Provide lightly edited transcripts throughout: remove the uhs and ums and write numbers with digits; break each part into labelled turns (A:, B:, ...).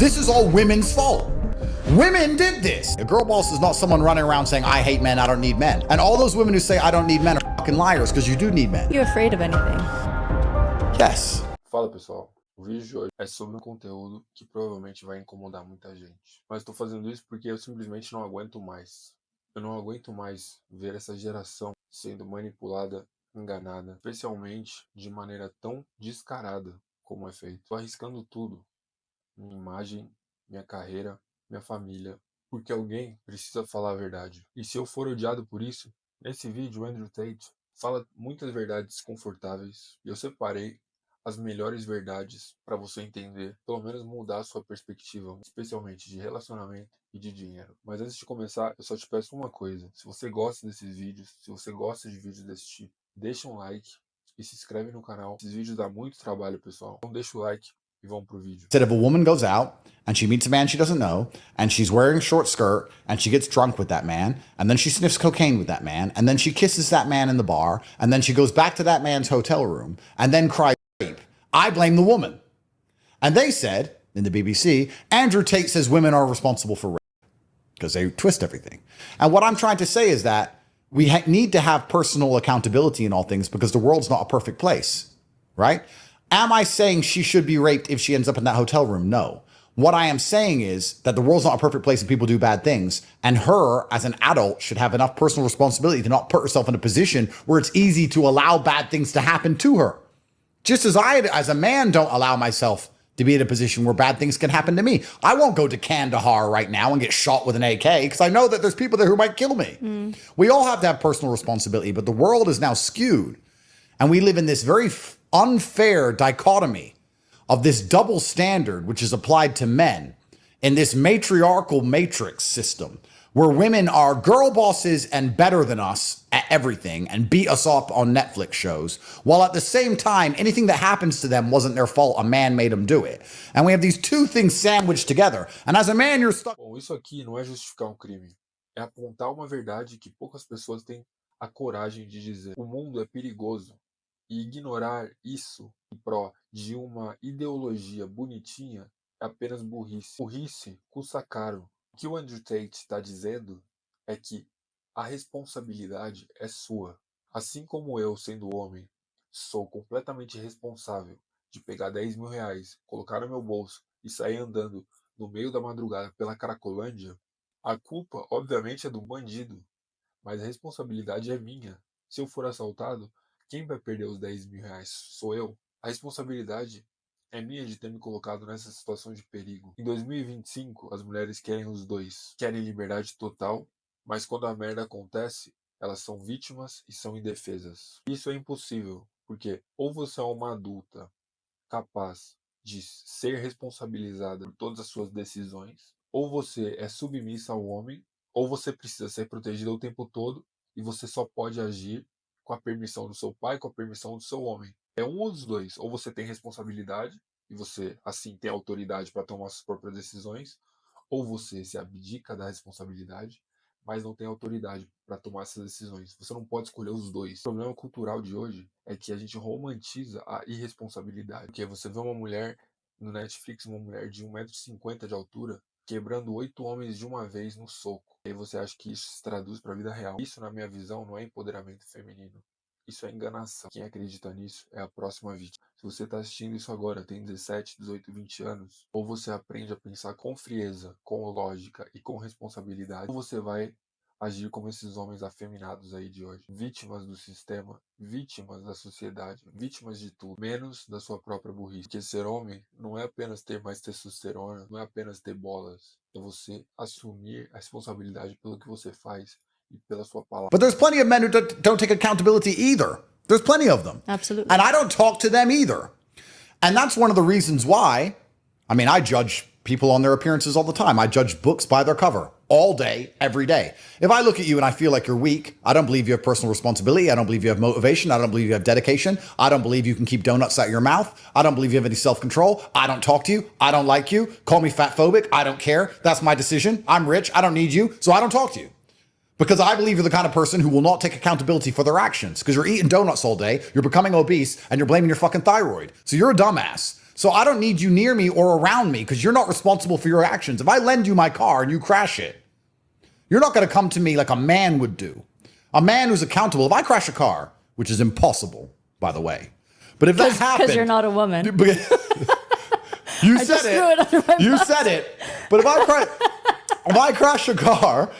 A: This is all women's fault. Women did this. A girl boss is not someone running around saying, I hate men, I don't need men. And all those women who say, I don't need men are fucking liars, because you do need men.
B: You afraid of anything?
A: Yes.
C: Fala pessoal, o vídeo de hoje é sobre um conteúdo que provavelmente vai incomodar muita gente. Mas estou fazendo isso porque eu simplesmente não aguento mais. Eu não aguento mais ver essa geração sendo manipulada, enganada, especialmente de maneira tão descarada como é feito. Estou arriscando tudo. Minha imagem, minha carreira, minha família, porque alguém precisa falar a verdade. E se eu for odiado por isso, nesse vídeo o Andrew Tate fala muitas verdades desconfortáveis e eu separei as melhores verdades para você entender, pelo menos mudar a sua perspectiva, especialmente de relacionamento e de dinheiro. Mas antes de começar, eu só te peço uma coisa: se você gosta desses vídeos, se você gosta de vídeos desse tipo, deixa um like e se inscreve no canal. Esses vídeos dão muito trabalho, pessoal. Então deixa o like e vamos pro vídeo.
A: Said if a woman goes out and she meets a man she doesn't know and she's wearing a short skirt and she gets drunk with that man and then she sniffs cocaine with that man and then she kisses that man in the bar and then she goes back to that man's hotel room and then cries rape, I blame the woman. And they said in the BBC, Andrew Tate says women are responsible for rape because they twist everything. And what I'm trying to say is that we need to have personal accountability in all things because the world's not a perfect place, right? Am I saying she should be raped if she ends up in that hotel room? No. What I am saying is that the world's not a perfect place and people do bad things. And her, as an adult, should have enough personal responsibility to not put herself in a position where it's easy to allow bad things to happen to her. Just as I, as a man, don't allow myself to be in a position where bad things can happen to me. I won't go to Kandahar right now and get shot with an AK because I know that there's people there who might kill me. We all have to have personal responsibility, but the world is now skewed. And we live in this very unfair dichotomy of this double standard which is applied to men in this matriarchal matrix system where women are girl bosses and better than us at everything and beat us up on Netflix shows, while at the same time anything that happens to them wasn't their fault, a man made them do it. And we have these two things sandwiched together, and as a man you're stuck.
C: Bom, isso aqui não é justificar um crime, é apontar uma verdade que poucas pessoas têm a coragem de dizer. O mundo é perigoso. E ignorar isso em pró de uma ideologia bonitinha é apenas burrice. Burrice custa caro. O que o Andrew Tate está dizendo é que a responsabilidade é sua. Assim como eu, sendo homem, sou completamente responsável de pegar 10 mil reais, colocar no meu bolso e sair andando no meio da madrugada pela Cracolândia, a culpa, obviamente, é do bandido. Mas a responsabilidade é minha. Se eu for assaltado, quem vai perder os 10 mil reais? Sou eu. A responsabilidade é minha de ter me colocado nessa situação de perigo. Em 2025, as mulheres querem os dois. Querem liberdade total, mas quando a merda acontece, elas são vítimas e são indefesas. Isso é impossível, porque ou você é uma adulta capaz de ser responsabilizada por todas as suas decisões, ou você é submissa ao homem, ou você precisa ser protegida o tempo todo e você só pode agir com a permissão do seu pai, com a permissão do seu homem. É um ou dos dois. Ou você tem responsabilidade e você, assim, tem autoridade para tomar suas próprias decisões, ou você se abdica da responsabilidade, mas não tem autoridade para tomar essas decisões. Você não pode escolher os dois. O problema cultural de hoje é que a gente romantiza a irresponsabilidade. Porque você vê uma mulher no Netflix, uma mulher de 1,50 m de altura, quebrando 8 homens de uma vez no soco. E aí você acha que isso se traduz para a vida real. Isso, na minha visão, não é empoderamento feminino. Isso é enganação. Quem acredita nisso é a próxima vítima. Se você está assistindo isso agora, tem 17, 18, 20 anos, ou você aprende a pensar com frieza, com lógica e com responsabilidade, ou você vai agir como esses homens afeminados aí de hoje. Vítimas do sistema, vítimas da sociedade, vítimas de tudo, menos da sua própria burrice. Porque ser homem não é apenas ter mais testosterona, não é apenas ter bolas. É você assumir a responsabilidade pelo que você faz e pela sua palavra.
A: But there's plenty of men who don't take accountability either. There's plenty of them.
B: Absolutely.
A: And I don't talk to them either. And that's one of the reasons why, I mean, I judge people on their appearances all the time. I judge books by their cover all day, every day. If I look at you and I feel like you're weak, I don't believe you have personal responsibility. I don't believe you have motivation. I don't believe you have dedication. I don't believe you can keep donuts out your mouth. I don't believe you have any self-control. I don't talk to you. I don't like you. Call me fat phobic. I don't care. That's my decision. I'm rich. I don't need you. So I don't talk to you. Because I believe you're the kind of person who will not take accountability for their actions. Because you're eating donuts all day, you're becoming obese, and you're blaming your fucking thyroid. So you're a dumbass. So I don't need you near me or around me because you're not responsible for your actions. If I lend you my car and you crash it, you're not going to come to me like a man would do. A man who's accountable. If I crash a car, which is impossible, by the way, but if that happened,
B: Because you're not a woman.
A: You
B: I
A: said
B: just threw it under my
A: You
B: bus.
A: said it. But if I crash a car,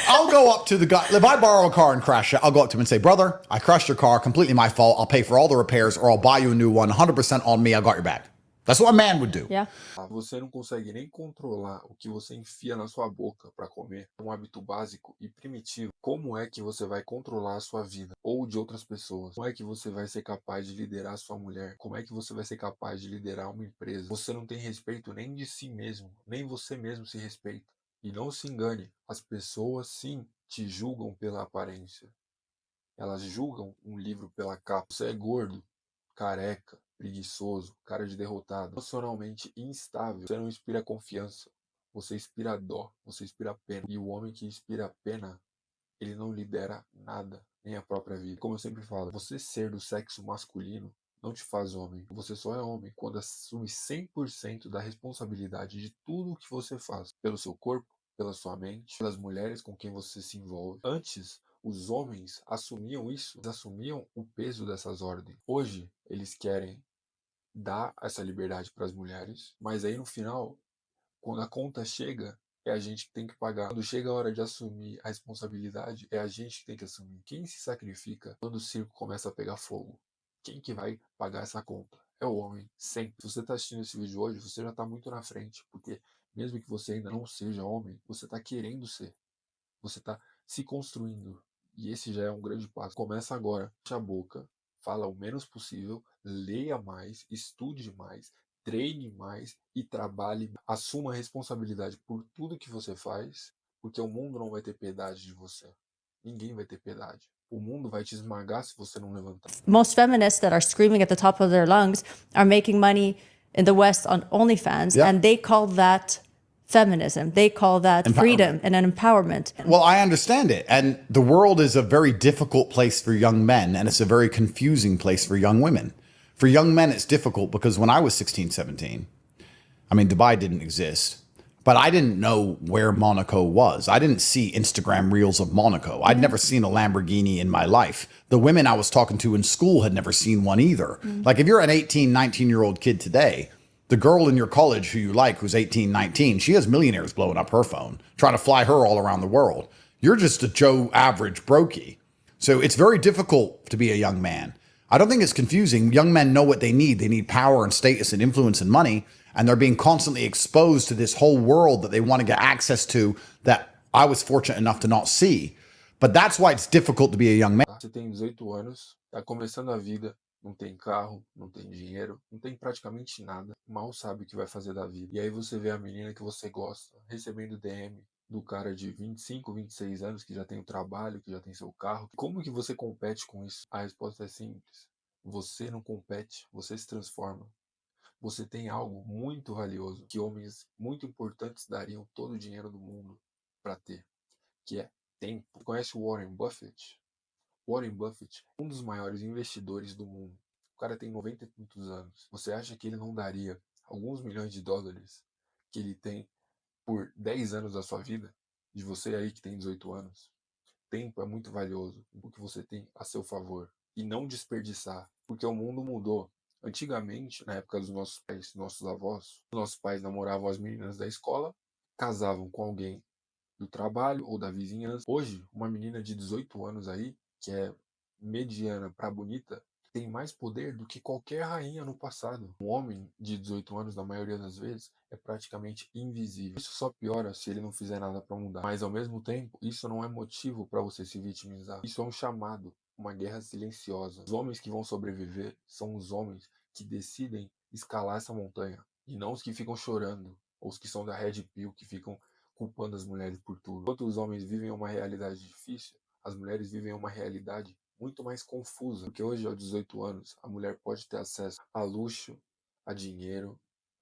A: I'll go up to the guy. If I borrow a car and crash it, I'll go up to him and say, brother, I crashed your car, completely my fault. I'll pay for all the repairs or I'll buy you a new one, 100% on me. I got your back. That's what a man would do.
B: Yeah.
C: Você não consegue nem controlar o que você enfia na sua boca para comer. É um hábito básico e primitivo. Como é que você vai controlar a sua vida ou de outras pessoas? Como é que você vai ser capaz de liderar a sua mulher? Como é que você vai ser capaz de liderar uma empresa? Você não tem respeito nem de si mesmo, nem você mesmo se respeita. E não se engane, as pessoas sim te julgam pela aparência. Elas julgam um livro pela capa. Você é gordo, careca, preguiçoso, cara de derrotado, emocionalmente instável. Você não inspira confiança, você inspira dó, você inspira pena. E o homem que inspira pena, ele não lidera nada, nem a própria vida. Como eu sempre falo, você ser do sexo masculino não te faz homem. Você só é homem quando assume 100% da responsabilidade de tudo o que você faz. Pelo seu corpo, pela sua mente, pelas mulheres com quem você se envolve. Antes, os homens assumiam isso, eles assumiam o peso dessas ordens. Hoje, eles querem dar essa liberdade para as mulheres, mas aí no final, quando a conta chega, é a gente que tem que pagar. Quando chega a hora de assumir a responsabilidade, é a gente que tem que assumir. Quem se sacrifica quando o circo começa a pegar fogo? Quem que vai pagar essa conta? É o homem, sempre. Se você está assistindo esse vídeo hoje, você já está muito na frente, porque mesmo que você ainda não seja homem, você está querendo ser. Você está se construindo. E esse já é um grande passo. Começa agora. Fecha a boca, fala o menos possível, leia mais, estude mais, treine mais e trabalhe. Assuma a responsabilidade por tudo que você faz, porque o mundo não vai ter piedade de você. Ninguém vai ter piedade. O mundo vai te esmagar se você não levantar.
B: Most feminists that are screaming at the top of their lungs are making money in the West on OnlyFans,
A: Yeah.
B: and they call that feminism. They call that freedom and an empowerment.
A: Well, I understand it. And the world is a very difficult place for young men, and it's a very confusing place for young women. For young men, it's difficult because when I was 16, 17, I mean, Dubai didn't exist, but I didn't know where Monaco was. I didn't see Instagram reels of Monaco. I'd never seen a Lamborghini in my life. The women I was talking to in school had never seen one either. Like if you're an 18, 19-year-old kid today, the girl in your college who you like, who's 18, 19, she has millionaires blowing up her phone, trying to fly her all around the world. You're just a Joe average brokey. So it's very difficult to be a young man. I don't think it's confusing. Young men know what they need. They need power and status and influence and money. And they're being constantly exposed to this whole world that they want to get access to that I was fortunate enough to not see. But that's why it's difficult to be a young man.
C: Você tem 18 anos, está começando a vida, não tem carro, não tem dinheiro, não tem praticamente nada, mal sabe o que vai fazer da vida. E aí você vê a menina que você gosta recebendo DM do cara de 25, 26 anos que já tem o trabalho, que já tem seu carro. Como que você compete com isso? A resposta é simples. Você não compete, você se transforma. Você tem algo muito valioso que homens muito importantes dariam todo o dinheiro do mundo para ter, que é tempo. Conhece o Warren Buffett? Warren Buffett, um dos maiores investidores do mundo. O cara tem 90 e muitos anos. Você acha que ele não daria alguns milhões de dólares que ele tem por 10 anos da sua vida? De você aí que tem 18 anos? Tempo é muito valioso, o que você tem a seu favor. E não desperdiçar, porque o mundo mudou. Antigamente, na época dos nossos pais, nossos avós, nossos pais namoravam as meninas da escola, casavam com alguém do trabalho ou da vizinhança. Hoje, uma menina de 18 anos aí, que é mediana para bonita, tem mais poder do que qualquer rainha no passado. Um homem de 18 anos, na maioria das vezes, é praticamente invisível. Isso só piora se ele não fizer nada para mudar. Mas, ao mesmo tempo, isso não é motivo para você se vitimizar. Isso é um chamado, uma guerra silenciosa. Os homens que vão sobreviver são os homens que decidem escalar essa montanha. E não os que ficam chorando, ou os que são da Red Pill, que ficam culpando as mulheres por tudo. Enquanto os homens vivem uma realidade difícil, as mulheres vivem uma realidade muito mais confusa. Porque hoje, aos 18 anos, a mulher pode ter acesso a luxo, a dinheiro,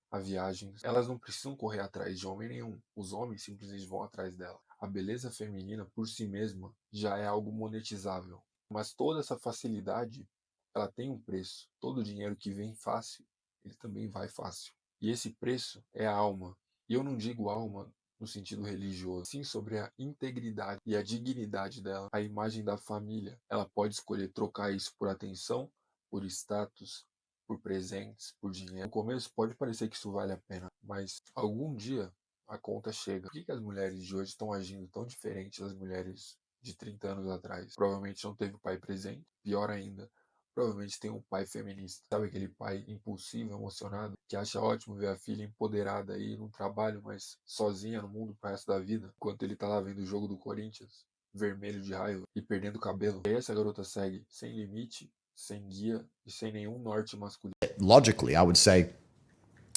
C: a viagens. Elas não precisam correr atrás de homem nenhum. Os homens simplesmente vão atrás dela. A beleza feminina, por si mesma, já é algo monetizável. Mas toda essa facilidade, ela tem um preço. Todo o dinheiro que vem fácil, ele também vai fácil. E esse preço é a alma. E eu não digo alma no sentido religioso, sim sobre a integridade e a dignidade dela, a imagem da família. Ela pode escolher trocar isso por atenção, por status, por presentes, por dinheiro. No começo pode parecer que isso vale a pena, mas algum dia a conta chega. Por que as mulheres de hoje estão agindo tão diferente das mulheres de 30 anos atrás? Provavelmente não teve pai presente. Pior ainda, provavelmente tem um pai feminista. Sabe aquele pai impulsivo, emocionado, que acha ótimo ver a filha empoderada aí no trabalho, mas sozinha no mundo pro resto da vida, enquanto ele tá lá vendo o jogo do Corinthians, vermelho de raiva e perdendo o cabelo. E aí essa garota segue sem limite, sem guia e sem nenhum norte masculino.
A: Logically, I would say,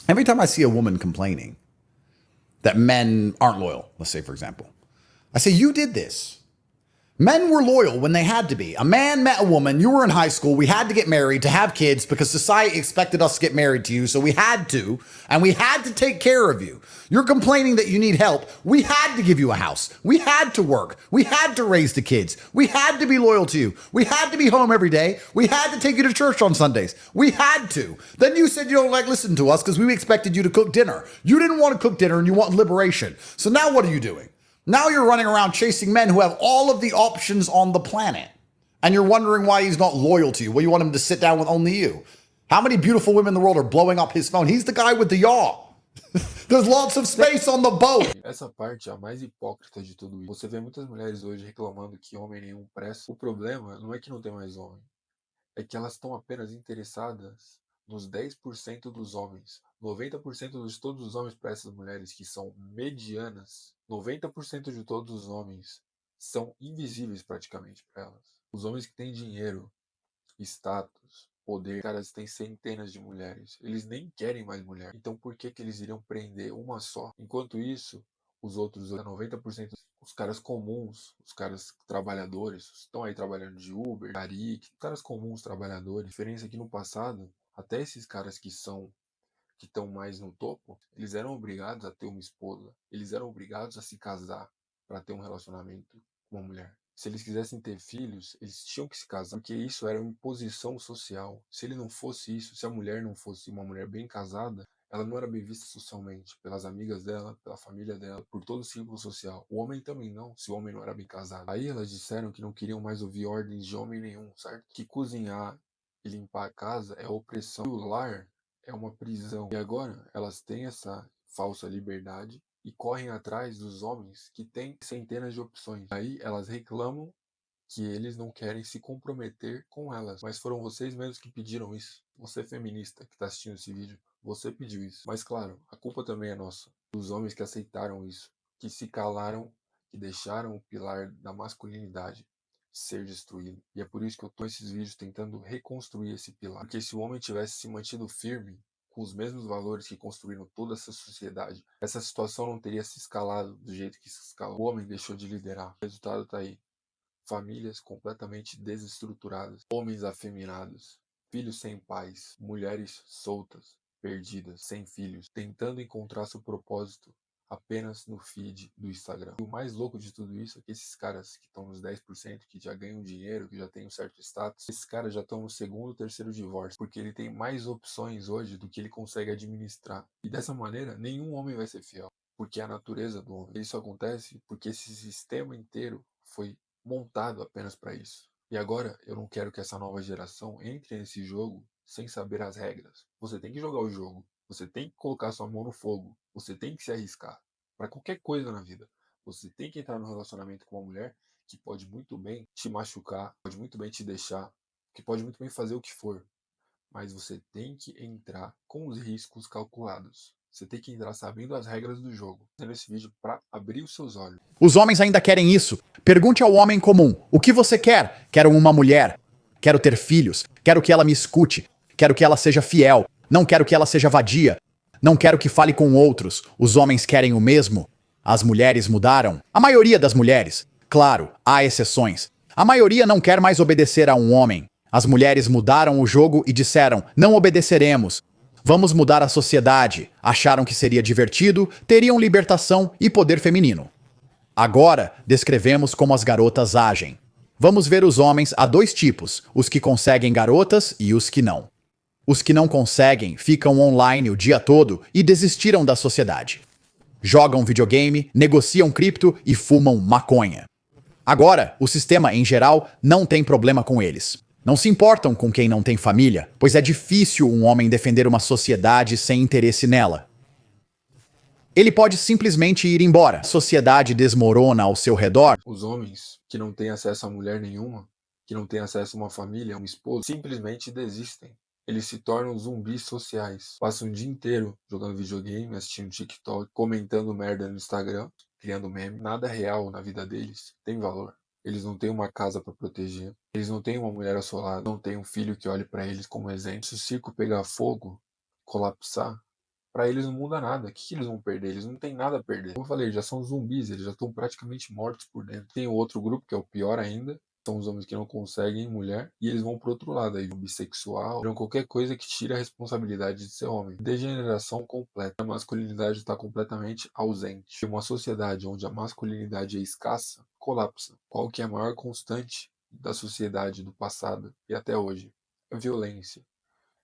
A: every time I see a woman complaining that men aren't loyal, let's say, for example, I say, you did this. Men were loyal when they had to be. A man met a woman, you were in high school, we had to get married to have kids because society expected us to get married to you, so we had to, and we had to take care of you. You're complaining that you need help. We had to give you a house. We had to work. We had to raise the kids. We had to be loyal to you. We had to be home every day. We had to take you to church on Sundays. We had to. Then you said you don't like listening to us because we expected you to cook dinner. You didn't want to cook dinner and you want liberation. So now what are you doing? Now you're running around chasing men who have all of the options on the planet. And you're wondering why he's not loyal to you. Well, you want him to sit down with only you. How many beautiful women in the world are blowing up his phone? He's the guy with the yacht. There's lots of space on the boat.
C: Essa parte é a mais hipócrita de tudo isso. Você vê muitas mulheres hoje reclamando que homem nenhum presta. O problema não é que não tem mais homem. É que elas estão apenas interessadas nos 10% dos homens. 90% de todos os homens para essas mulheres que são medianas, 90% de todos os homens são invisíveis praticamente para elas. Os homens que têm dinheiro, status, poder, caras têm centenas de mulheres. Eles nem querem mais mulher. Então por que eles iriam prender uma só? Enquanto isso, os outros 90%, os caras comuns, os caras trabalhadores, estão aí trabalhando de Uber, Gari, caras comuns trabalhadores. A diferença é que no passado, até esses caras que estão mais no topo, eles eram obrigados a ter uma esposa, eles eram obrigados a se casar para ter um relacionamento com uma mulher. Se eles quisessem ter filhos, eles tinham que se casar, porque isso era uma imposição social. Se ele não fosse isso, se a mulher não fosse uma mulher bem casada, ela não era bem vista socialmente, pelas amigas dela, pela família dela, por todo o círculo social. O homem também não, se o homem não era bem casado. Aí elas disseram que não queriam mais ouvir ordens de homem nenhum, certo? Que cozinhar e limpar a casa é opressão. E o lar é uma prisão. E agora elas têm essa falsa liberdade e correm atrás dos homens que têm centenas de opções. Aí elas reclamam que eles não querem se comprometer com elas. Mas foram vocês mesmos que pediram isso. Você feminista que está assistindo esse vídeo, você pediu isso. Mas claro, a culpa também é nossa. Dos homens que aceitaram isso. Que se calaram, que deixaram o pilar da masculinidade ser destruído. E é por isso que eu tô nesses vídeos tentando reconstruir esse pilar. Porque se o homem tivesse se mantido firme com os mesmos valores que construíram toda essa sociedade, essa situação não teria se escalado do jeito que se escalou. O homem deixou de liderar. O resultado tá aí. Famílias completamente desestruturadas, homens afeminados, filhos sem pais, mulheres soltas, perdidas, sem filhos, tentando encontrar seu propósito apenas no feed do Instagram. E o mais louco de tudo isso é que esses caras que estão nos 10%, que já ganham dinheiro, que já têm um certo status, esses caras já estão no segundo ou terceiro divórcio, porque ele tem mais opções hoje do que ele consegue administrar. E dessa maneira, nenhum homem vai ser fiel, porque é a natureza do homem. Isso acontece porque esse sistema inteiro foi montado apenas para isso. E agora, eu não quero que essa nova geração entre nesse jogo sem saber as regras. Você tem que jogar o jogo. Você tem que colocar sua mão no fogo. Você tem que se arriscar. Para qualquer coisa na vida. Você tem que entrar num relacionamento com uma mulher que pode muito bem te machucar, pode muito bem te deixar, que pode muito bem fazer o que for. Mas você tem que entrar com os riscos calculados. Você tem que entrar sabendo as regras do jogo. Fazendo esse vídeo para abrir os seus olhos.
A: Os homens ainda querem isso. Pergunte ao homem comum: o que você quer? Quero uma mulher. Quero ter filhos. Quero que ela me escute. Quero que ela seja fiel. Não quero que ela seja vadia. Não quero que fale com outros. Os homens querem o mesmo. As mulheres mudaram. A maioria das mulheres. Claro, há exceções. A maioria não quer mais obedecer a um homem. As mulheres mudaram o jogo e disseram: não obedeceremos. Vamos mudar a sociedade. Acharam que seria divertido, teriam libertação e poder feminino. Agora, descrevemos como as garotas agem. Vamos ver os homens a dois tipos, os que conseguem garotas e os que não. Os que não conseguem ficam online o dia todo e desistiram da sociedade. Jogam videogame, negociam cripto e fumam maconha. Agora, o sistema, em geral, não tem problema com eles. Não se importam com quem não tem família, pois é difícil um homem defender uma sociedade sem interesse nela. Ele pode simplesmente ir embora. A sociedade desmorona ao seu redor.
C: Os homens que não têm acesso a mulher nenhuma, que não têm acesso a uma família, a um esposo, simplesmente desistem. Eles se tornam zumbis sociais. Passam o dia inteiro jogando videogame, assistindo TikTok, comentando merda no Instagram, criando meme. Nada real na vida deles tem valor. Eles não têm uma casa para proteger. Eles não têm uma mulher assolada. Não têm um filho que olhe para eles como exemplo. Se o circo pegar fogo, colapsar, para eles não muda nada. O que eles vão perder? Eles não têm nada a perder. Como eu falei, já são zumbis, eles já estão praticamente mortos por dentro. Tem o outro grupo, que é o pior ainda. São os homens que não conseguem mulher e eles vão pro outro lado, aí, bissexual, viram qualquer coisa que tire a responsabilidade de ser homem. Degeneração completa. A masculinidade está completamente ausente. Uma sociedade onde a masculinidade é escassa, colapsa. Qual que é a maior constante da sociedade do passado e até hoje? A violência.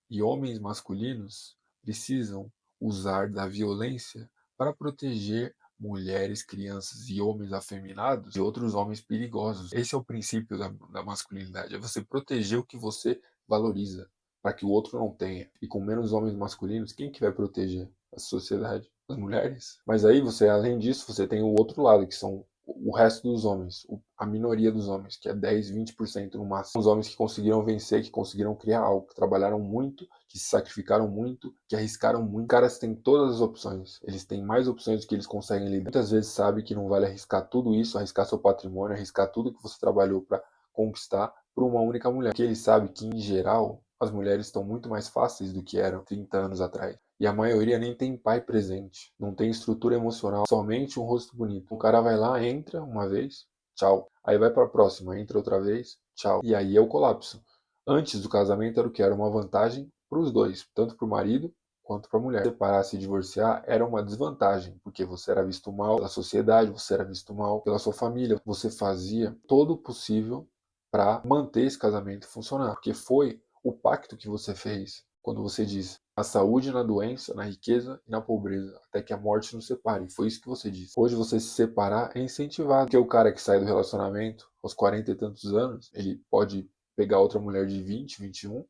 C: E homens masculinos precisam usar da violência para proteger mulheres, crianças e homens afeminados de outros homens perigosos. Esse é o princípio da masculinidade, é você proteger o que você valoriza, para que o outro não tenha. E com menos homens masculinos, quem que vai proteger? A sociedade? As mulheres? Mas aí você, além disso, você tem o outro lado, que são o resto dos homens, a minoria dos homens, que é 10, 20% no máximo. Os homens que conseguiram vencer, que conseguiram criar algo, que trabalharam muito, que se sacrificaram muito, que arriscaram muito. Os caras têm todas as opções. Eles têm mais opções do que eles conseguem lidar. Muitas vezes sabe que não vale arriscar tudo isso, arriscar seu patrimônio, arriscar tudo que você trabalhou para conquistar por uma única mulher. Porque ele sabe que, em geral, as mulheres estão muito mais fáceis do que eram 30 anos atrás. E a maioria nem tem pai presente, não tem estrutura emocional, somente um rosto bonito. O cara vai lá, entra uma vez, tchau. Aí vai para a próxima, entra outra vez, tchau. E aí é o colapso. Antes do casamento era o que? Era uma vantagem para os dois, tanto para o marido quanto para a mulher. Separar, se divorciar era uma desvantagem, porque você era visto mal pela sociedade, você era visto mal pela sua família. Você fazia todo o possível para manter esse casamento funcionar, porque foi o pacto que você fez quando você disse: na saúde, na doença, na riqueza e na pobreza, até que a morte nos separe. Foi isso que você disse. Hoje você se separar é incentivado, porque o cara que sai do relacionamento aos 40 e tantos anos, ele pode pegar outra mulher de 20, 21,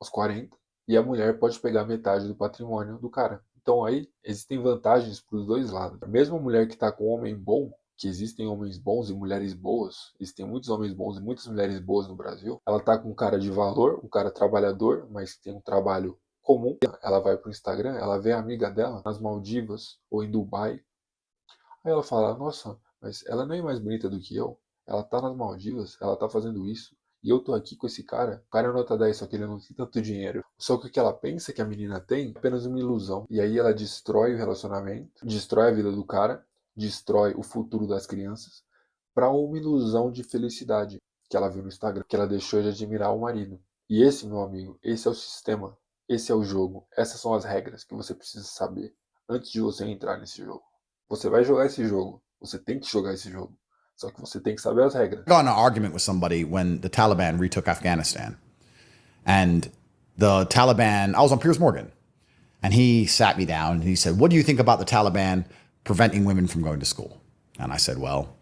C: aos 40, e a mulher pode pegar metade do patrimônio do cara. Então aí existem vantagens para os dois lados. A mesma mulher que está com um homem bom, que existem homens bons e mulheres boas, existem muitos homens bons e muitas mulheres boas no Brasil, ela tá com um cara de valor, um cara trabalhador, mas tem um trabalho comum. Ela vai pro Instagram, ela vê a amiga dela nas Maldivas ou em Dubai. Aí ela fala: nossa, mas ela não é mais bonita do que eu? Ela tá nas Maldivas, ela tá fazendo isso. E eu tô aqui com esse cara. O cara é nota 10, só que ele não tem tanto dinheiro. Só que o que ela pensa que a menina tem é apenas uma ilusão. E aí ela destrói o relacionamento, destrói a vida do cara, destrói o futuro das crianças, para uma ilusão de felicidade que ela viu no Instagram, que ela deixou de admirar o marido. E esse, meu amigo, esse é o sistema, esse é o jogo, essas são as regras que você precisa saber antes de você entrar nesse jogo. Você vai jogar esse jogo, você tem que jogar esse jogo, só que você tem que saber as regras.
A: I got in an argument with somebody when the Taliban retook Afghanistan. And the Taliban, I was on Piers Morgan, and he sat me down and he said, "What do you think about the Taliban preventing women from going to school?" And I said, "Well,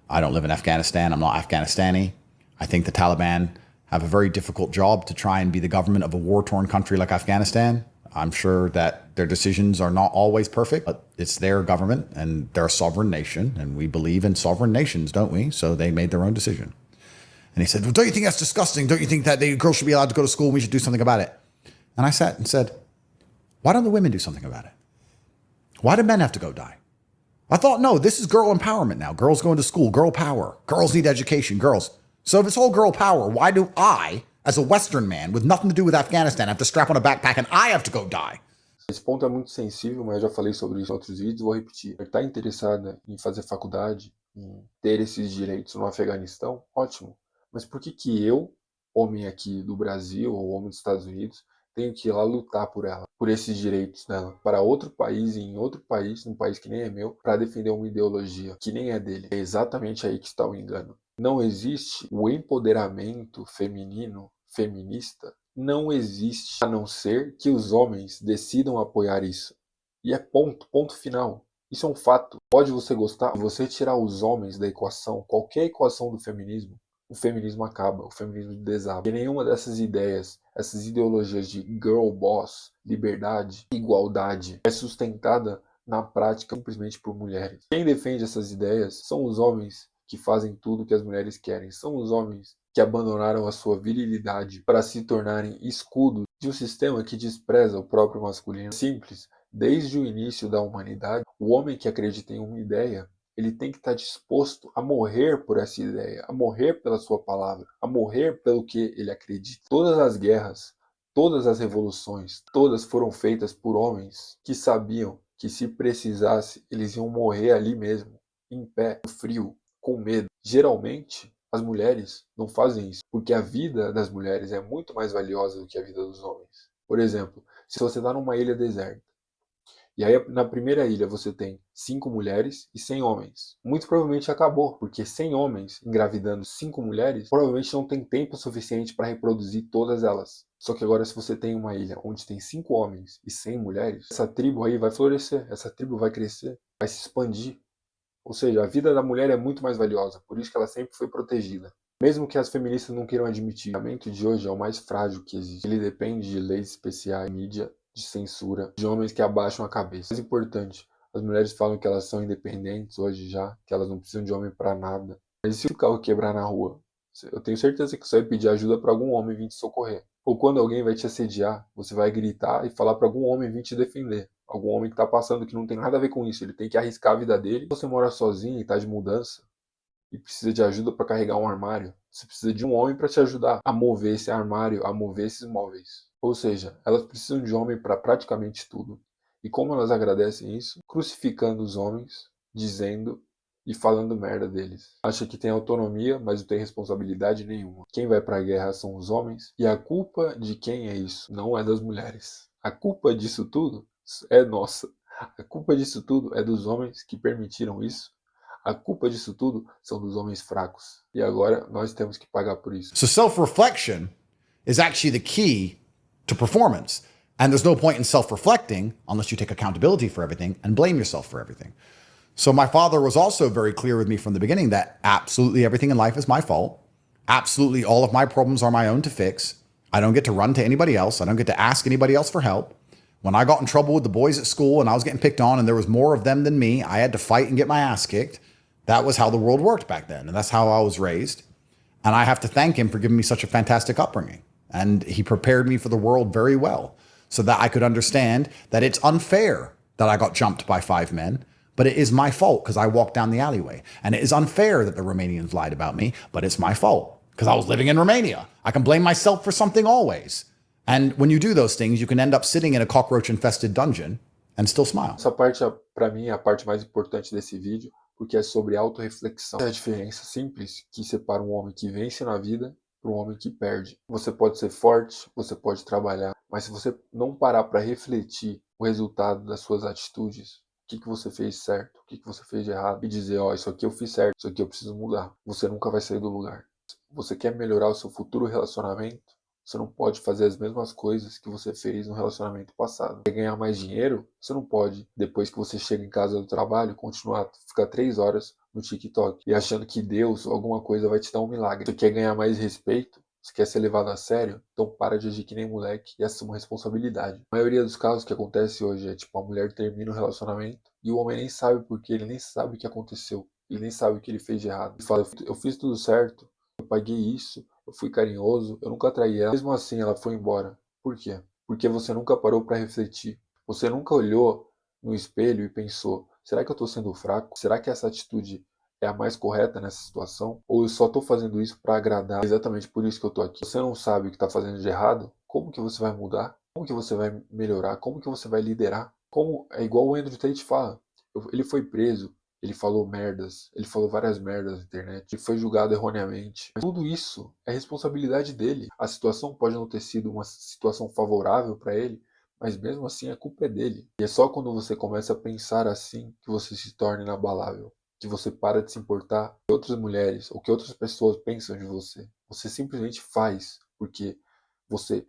A: I don't live in Afghanistan. I'm not Afghanistani. I think the Taliban have a very difficult job to try and be the government of a war-torn country like Afghanistan. I'm sure that their decisions are not always perfect, but it's their government and they're a sovereign nation, and we believe in sovereign nations, don't we? So they made their own decision." And he said, "Well, don't you think that's disgusting? Don't you think that the girls should be allowed to go to school and we should do something about it?" And I sat and said, "Why don't the women do something about it? Why do men have to go die?" I thought, no, this is girl empowerment now. Girls going to school, girl power. Girls need education, girls. So if it's all girl power, why do I, as a Western man with nothing to do with Afghanistan, have to strap on a backpack and I have to go die?
C: Esse ponto é muito sensível, mas eu já falei sobre isso em outros vídeos, vou repetir. Está interessada em fazer faculdade, em ter esses direitos no Afeganistão? Ótimo. Mas por que que eu, homem aqui do Brasil ou homem dos Estados Unidos, tenho que ir lá lutar por ela, por esses direitos dela, para outro país e em outro país, num país que nem é meu, para defender uma ideologia que nem é dele? É exatamente aí que está o engano. Não existe o empoderamento feminino, feminista, não existe, a não ser que os homens decidam apoiar isso. E é ponto final. Isso é um fato. Pode você gostar, se você tirar os homens da equação, qualquer equação do feminismo, o feminismo acaba, o feminismo desaba. E nenhuma dessas ideias, essas ideologias de girl boss, liberdade, igualdade, é sustentada na prática simplesmente por mulheres. Quem defende essas ideias são os homens que fazem tudo o que as mulheres querem. São os homens que abandonaram a sua virilidade para se tornarem escudos de um sistema que despreza o próprio masculino. Simples. Desde o início da humanidade, o homem que acredita em uma ideia, ele tem que estar disposto a morrer por essa ideia, a morrer pela sua palavra, a morrer pelo que ele acredita. Todas as guerras, todas as revoluções, todas foram feitas por homens que sabiam que se precisasse, eles iam morrer ali mesmo, em pé, no frio, com medo. Geralmente, as mulheres não fazem isso, porque a vida das mulheres é muito mais valiosa do que a vida dos homens. Por exemplo, se você está numa ilha deserta, e aí na primeira ilha você tem 5 mulheres e 100 homens. Muito provavelmente acabou, porque 100 homens engravidando 5 mulheres, provavelmente não tem tempo suficiente para reproduzir todas elas. Só que agora se você tem uma ilha onde tem 5 homens e 100 mulheres, essa tribo aí vai florescer, essa tribo vai crescer, vai se expandir. Ou seja, a vida da mulher é muito mais valiosa, por isso que ela sempre foi protegida. Mesmo que as feministas não queiram admitir, o pensamento de hoje é o mais frágil que existe. Ele depende de leis especiais, mídia, de censura, de homens que abaixam a cabeça. Mais importante, as mulheres falam que elas são independentes hoje já, que elas não precisam de homem para nada. Mas e se o carro quebrar na rua? Eu tenho certeza que você vai pedir ajuda para algum homem vir te socorrer. Ou quando alguém vai te assediar, você vai gritar e falar para algum homem vir te defender. Algum homem que está passando que não tem nada a ver com isso. Ele tem que arriscar a vida dele. Se você mora sozinho e está de mudança e precisa de ajuda para carregar um armário, você precisa de um homem para te ajudar a mover esse armário, a mover esses móveis. Ou seja, elas precisam de homem para praticamente tudo. E como elas agradecem isso? Crucificando os homens, dizendo e falando merda deles. Acha que tem autonomia, mas não tem responsabilidade nenhuma. Quem vai para a guerra são os homens, e a culpa de quem é isso? Não é das mulheres. A culpa disso tudo é nossa. A culpa disso tudo é dos homens que permitiram isso. A culpa disso tudo são dos homens fracos. E agora nós temos que pagar por isso.
A: So self-reflection is actually the key to performance. And there's no point in self-reflecting unless you take accountability for everything and blame yourself for everything. So my father was also very clear with me from the beginning that absolutely everything in life is my fault. Absolutely all of my problems are my own to fix. I don't get to run to anybody else. I don't get to ask anybody else for help. When I got in trouble with the boys at school and I was getting picked on and there was more of them than me, I had to fight and get my ass kicked. That was how the world worked back then. And that's how I was raised. And I have to thank him for giving me such a fantastic upbringing. And he prepared me for the world very well so that I could understand that it's unfair that I got jumped by 5 men, but it is my fault because I walked down the alleyway. And it is unfair that the Romanians lied about me, but it's my fault because I was living in Romania. I can blame myself for something always. And when you do those things, you can end up sitting in a cockroach-infested dungeon and still smile.
C: Essa parte, para mim, é a parte mais importante desse vídeo, porque é sobre autorreflexão. É a diferença simples que separa um homem que vence na vida para um homem que perde. Você pode ser forte, você pode trabalhar, mas se você não parar para refletir o resultado das suas atitudes, o que você fez certo, o que você fez de errado, e dizer, ó, isso aqui eu fiz certo, isso aqui eu preciso mudar, você nunca vai sair do lugar. Você quer melhorar o seu futuro relacionamento? Você não pode fazer as mesmas coisas que você fez no relacionamento passado. Quer ganhar mais dinheiro? Você não pode, depois que você chega em casa do trabalho, continuar, ficar 3 horas no TikTok e achando que Deus ou alguma coisa vai te dar um milagre. Você quer ganhar mais respeito? Você quer ser levado a sério? Então para de agir que nem moleque e assuma responsabilidade. A maioria dos casos que acontece hoje é tipo, a mulher termina o relacionamento e o homem nem sabe por quê, ele nem sabe o que aconteceu. Ele nem sabe o que ele fez de errado. Ele fala, eu fiz tudo certo, eu paguei isso, eu fui carinhoso, eu nunca traí ela. Mesmo assim, ela foi embora. Por quê? Porque você nunca parou para refletir. Você nunca olhou no espelho e pensou, será que eu estou sendo fraco? Será que essa atitude é a mais correta nessa situação? Ou eu só estou fazendo isso para agradar? É exatamente por isso que eu estou aqui. Você não sabe o que está fazendo de errado? Como que você vai mudar? Como que você vai melhorar? Como que você vai liderar? Como é igual o Andrew Tate fala. Ele foi preso. Ele falou merdas, ele falou várias merdas na internet, ele foi julgado erroneamente. Mas tudo isso é responsabilidade dele. A situação pode não ter sido uma situação favorável para ele, mas mesmo assim a culpa é dele. E é só quando você começa a pensar assim que você se torna inabalável. Que você para de se importar com outras mulheres ou que outras pessoas pensam de você. Você simplesmente faz porque você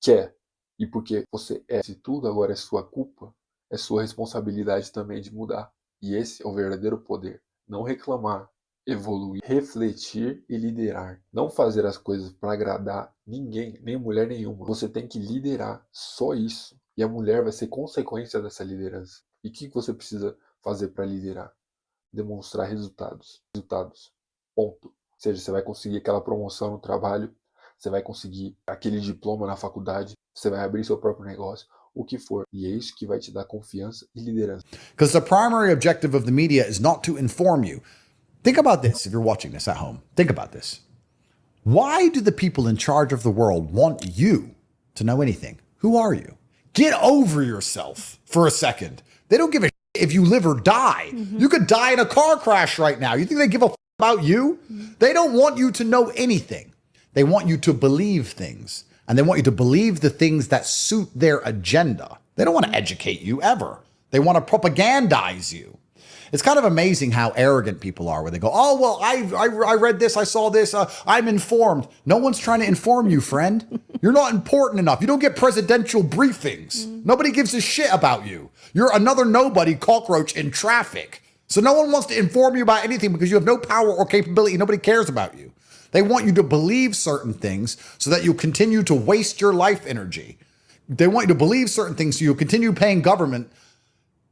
C: quer e porque você é. Se tudo agora é sua culpa, é sua responsabilidade também de mudar. E esse é o verdadeiro poder. Não reclamar, evoluir, refletir e liderar. Não fazer as coisas para agradar ninguém, nem mulher nenhuma. Você tem que liderar, só isso. E a mulher vai ser consequência dessa liderança. E o que você precisa fazer para liderar? Demonstrar resultados. Resultados. Ponto. Ou seja, você vai conseguir aquela promoção no trabalho, você vai conseguir aquele diploma na faculdade, você vai abrir seu próprio negócio, o que for. E é isso que vai te dar confiança e liderança.
A: Because the primary objective of the media is not to inform you. Think about this if you're watching this at home. Think about this. Why do the people in charge of the world want you to know anything? Who are you? Get over yourself for a second. They don't give a if you live or die. You could die in a car crash right now. You think they give a about you? They don't want you to know anything. They want you to believe things. And they want you to believe the things that suit their agenda. They don't want to educate you ever. They want to propagandize you. It's kind of amazing how arrogant people are, where they go, oh, well, I read this, I saw this, I'm informed. No one's trying to inform you, friend. You're not important enough. You don't get presidential briefings. Nobody gives a shit about you. You're another nobody cockroach in traffic. So no one wants to inform you about anything because you have no power or capability. Nobody cares about you. They want you to believe certain things so that you'll continue to waste your life energy. They want you to believe certain things so you'll continue paying government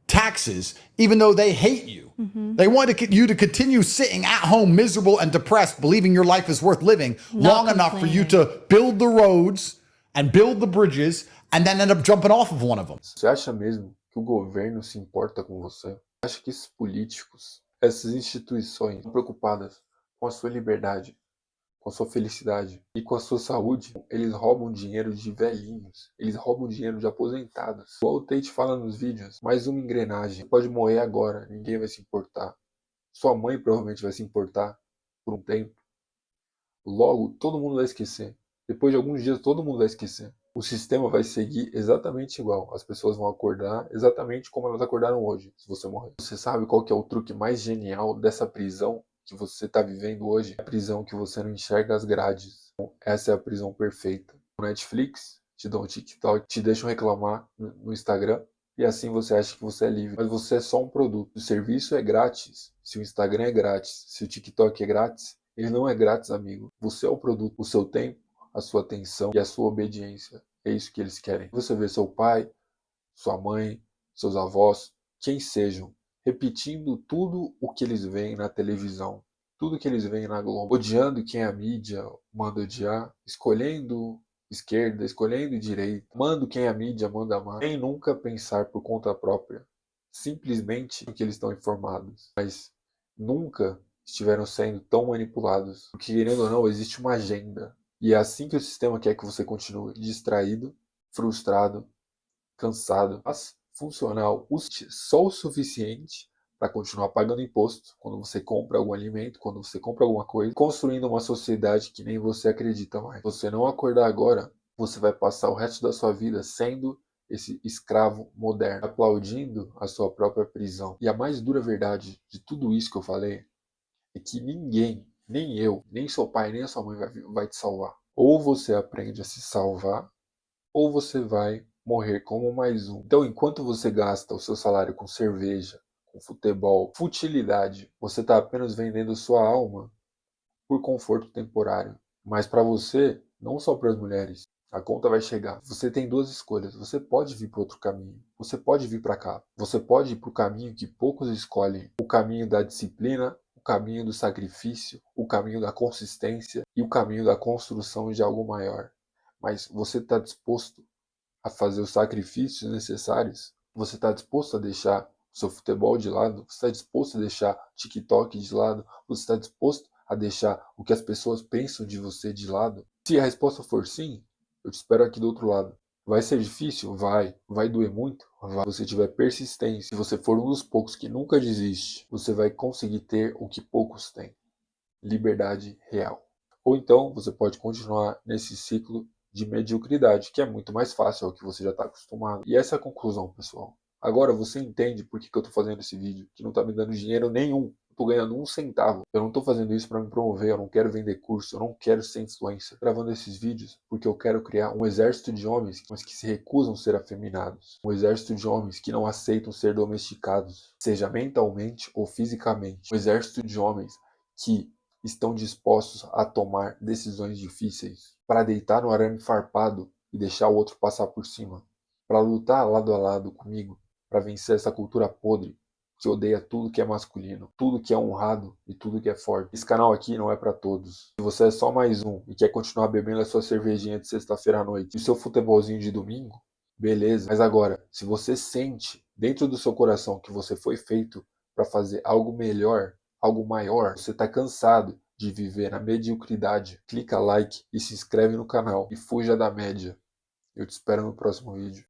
A: taxes, even though they hate you. They want you to continue sitting at home miserable and depressed, believing your life is worth living long enough for you to build the roads and build the bridges and then end up jumping off of one of them.
C: Você acha mesmo que o governo se importa com você? Acha que esses políticos, essas instituições estão preocupadas com a sua liberdade, com a sua felicidade e com a sua saúde? Eles roubam dinheiro de velhinhos, eles roubam dinheiro de aposentados. Igual o Tate fala nos vídeos, mais uma engrenagem. Você pode morrer agora, ninguém vai se importar. Sua mãe provavelmente vai se importar por um tempo. Logo, todo mundo vai esquecer. Depois de alguns dias, todo mundo vai esquecer. O sistema vai seguir exatamente igual. As pessoas vão acordar exatamente como elas acordaram hoje, se você morrer. Você sabe qual que é o truque mais genial dessa prisão que você está vivendo hoje? É a prisão que você não enxerga as grades. Essa é a prisão perfeita. O Netflix te dá um TikTok, te deixam reclamar no Instagram, e assim você acha que você é livre. Mas você é só um produto. O serviço é grátis. Se o Instagram é grátis, se o TikTok é grátis, ele não é grátis, amigo. Você é o produto. O seu tempo, a sua atenção e a sua obediência. É isso que eles querem. Você vê seu pai, sua mãe, seus avós, quem sejam, repetindo tudo o que eles veem na televisão, tudo que eles veem na Globo, odiando quem a mídia manda odiar, escolhendo esquerda, escolhendo direita, amando quem a mídia manda amar, sem nunca pensar por conta própria, simplesmente porque eles estão informados, mas nunca estiveram sendo tão manipulados, porque querendo ou não, existe uma agenda, e é assim que o sistema quer que você continue, distraído, frustrado, cansado, mas funcional só o suficiente para continuar pagando imposto quando você compra algum alimento, quando você compra alguma coisa, construindo uma sociedade que nem você acredita mais. Você não acordar agora, você vai passar o resto da sua vida sendo esse escravo moderno, aplaudindo a sua própria prisão. E a mais dura verdade de tudo isso que eu falei é que ninguém, nem eu, nem seu pai, nem a sua mãe vai te salvar. Ou você aprende a se salvar, ou você vai morrer como mais um. Então, enquanto você gasta o seu salário com cerveja, com futebol, futilidade, você está apenas vendendo sua alma por conforto temporário. Mas para você, não só para as mulheres, a conta vai chegar. Você tem duas escolhas. Você pode vir para outro caminho. Você pode vir para cá. Você pode ir para o caminho que poucos escolhem. O caminho da disciplina, o caminho do sacrifício, o caminho da consistência e o caminho da construção de algo maior. Mas você está disposto a fazer os sacrifícios necessários? Você está disposto a deixar o seu futebol de lado? Você está disposto a deixar o TikTok de lado? Você está disposto a deixar o que as pessoas pensam de você de lado? Se a resposta for sim, eu te espero aqui do outro lado. Vai ser difícil? Vai. Vai doer muito? Vai. Se você tiver persistência, se você for um dos poucos que nunca desiste, você vai conseguir ter o que poucos têm. Liberdade real. Ou então, você pode continuar nesse ciclo de mediocridade, que é muito mais fácil, é o que você já está acostumado. E essa é a conclusão, pessoal. Agora você entende por que eu estou fazendo esse vídeo, que não está me dando dinheiro nenhum, tô ganhando 1 centavo. Eu não tô fazendo isso para me promover, eu não quero vender curso, eu não quero ser influencer. Tô gravando esses vídeos porque eu quero criar um exército de homens, mas que se recusam a ser afeminados. Um exército de homens que não aceitam ser domesticados, seja mentalmente ou fisicamente. Um exército de homens que estão dispostos a tomar decisões difíceis, para deitar no arame farpado e deixar o outro passar por cima, para lutar lado a lado comigo, para vencer essa cultura podre que odeia tudo que é masculino, tudo que é honrado e tudo que é forte. Esse canal aqui não é para todos. Se você é só mais um e quer continuar bebendo a sua cervejinha de sexta-feira à noite e o seu futebolzinho de domingo, beleza. Mas agora, se você sente dentro do seu coração que você foi feito para fazer algo melhor, algo maior, você está cansado de viver na mediocridade, clica like e se inscreve no canal e fuja da média. Eu te espero no próximo vídeo.